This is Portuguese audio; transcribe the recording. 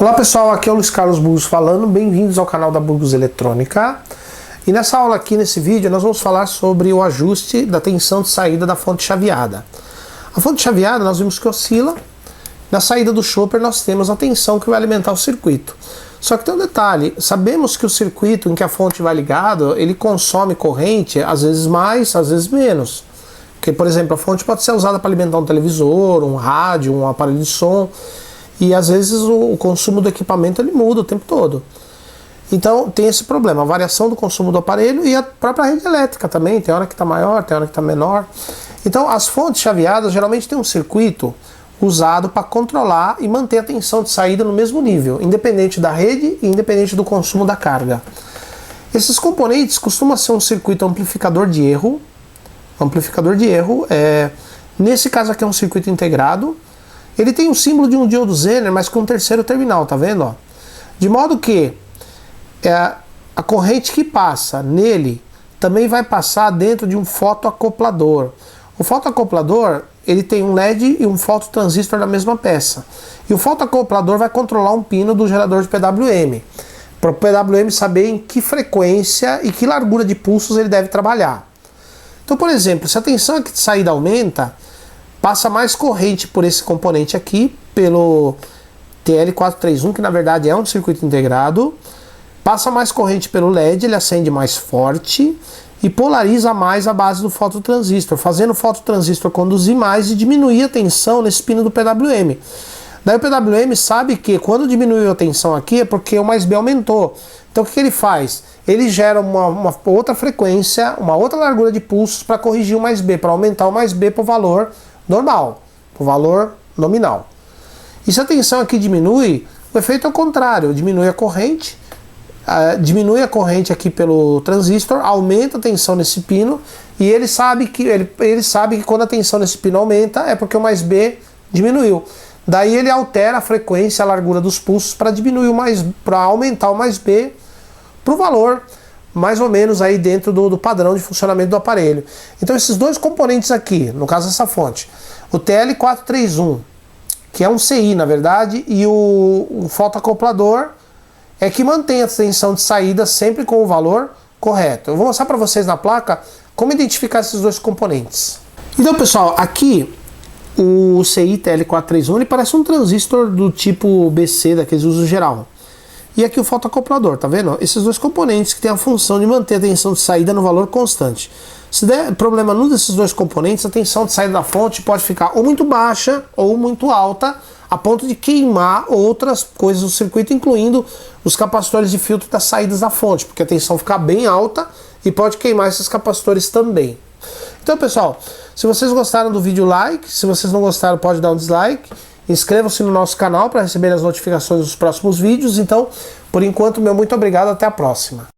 Olá pessoal, aqui é o Luiz Carlos Burgos falando, bem-vindos ao canal da Burgos Eletrônica. E nessa aula aqui, nesse vídeo, nós vamos falar sobre o ajuste da tensão de saída da fonte chaveada. A fonte chaveada nós vimos que oscila, na saída do chopper nós temos a tensão que vai alimentar o circuito. Só que tem um detalhe, sabemos que o circuito em que a fonte vai ligado, ele consome corrente, às vezes mais, às vezes menos. Porque, por exemplo, a fonte pode ser usada para alimentar um televisor, um rádio, um aparelho de som. E às vezes o consumo do equipamento ele muda o tempo todo. Então tem esse problema, a variação do consumo do aparelho e a própria rede elétrica também, tem hora que está maior, tem hora que está menor. Então as fontes chaveadas geralmente tem um circuito usado para controlar e manter a tensão de saída no mesmo nível, independente da rede e independente do consumo da carga. Esses componentes costumam ser um circuito amplificador de erro. Nesse caso aqui é um circuito integrado. Ele tem o símbolo de um diodo Zener, mas com um terceiro terminal, tá vendo? Ó? De modo que a corrente que passa nele também vai passar dentro de um fotoacoplador. O fotoacoplador ele tem um LED e um fototransistor da mesma peça. E o fotoacoplador vai controlar um pino do gerador de PWM, para o PWM saber em que frequência e que largura de pulsos ele deve trabalhar. Então, por exemplo, se a tensão aqui de saída aumenta, passa mais corrente por esse componente aqui, pelo TL431, que na verdade é um circuito integrado. Passa mais corrente pelo LED, ele acende mais forte e polariza mais a base do fototransistor, fazendo o fototransistor conduzir mais e diminuir a tensão nesse pino do PWM. Daí o PWM sabe que quando diminuiu a tensão aqui é porque o mais B aumentou. Então o que ele faz? Ele gera uma outra frequência, uma outra largura de pulsos para corrigir o mais B, para aumentar o mais B para o valor normal, o valor nominal. E se a tensão aqui diminui, o efeito é o contrário, diminui a corrente aqui pelo transistor, aumenta a tensão nesse pino e ele sabe que quando a tensão nesse pino aumenta é porque o mais B diminuiu. Daí ele altera a frequência, a largura dos pulsos para aumentar o mais B para o valor mais ou menos aí dentro do padrão de funcionamento do aparelho. Então esses dois componentes aqui, no caso dessa fonte, o TL431, que é um CI na verdade, e o fotoacoplador é que mantém a tensão de saída sempre com o valor correto. Eu vou mostrar para vocês na placa como identificar esses dois componentes. Então pessoal, aqui o CI TL431 ele parece um transistor do tipo BC, daqueles uso geral. E aqui o fotoacoplador, tá vendo? Esses dois componentes que têm a função de manter a tensão de saída no valor constante. Se der problema num desses dois componentes, a tensão de saída da fonte pode ficar ou muito baixa ou muito alta, a ponto de queimar outras coisas do circuito, incluindo os capacitores de filtro das saídas da fonte, porque a tensão fica bem alta e pode queimar esses capacitores também. Então pessoal, se vocês gostaram do vídeo, like. Se vocês não gostaram, pode dar um dislike. Inscrevam-se no nosso canal para receber as notificações dos próximos vídeos. Então, por enquanto, meu muito obrigado, até a próxima.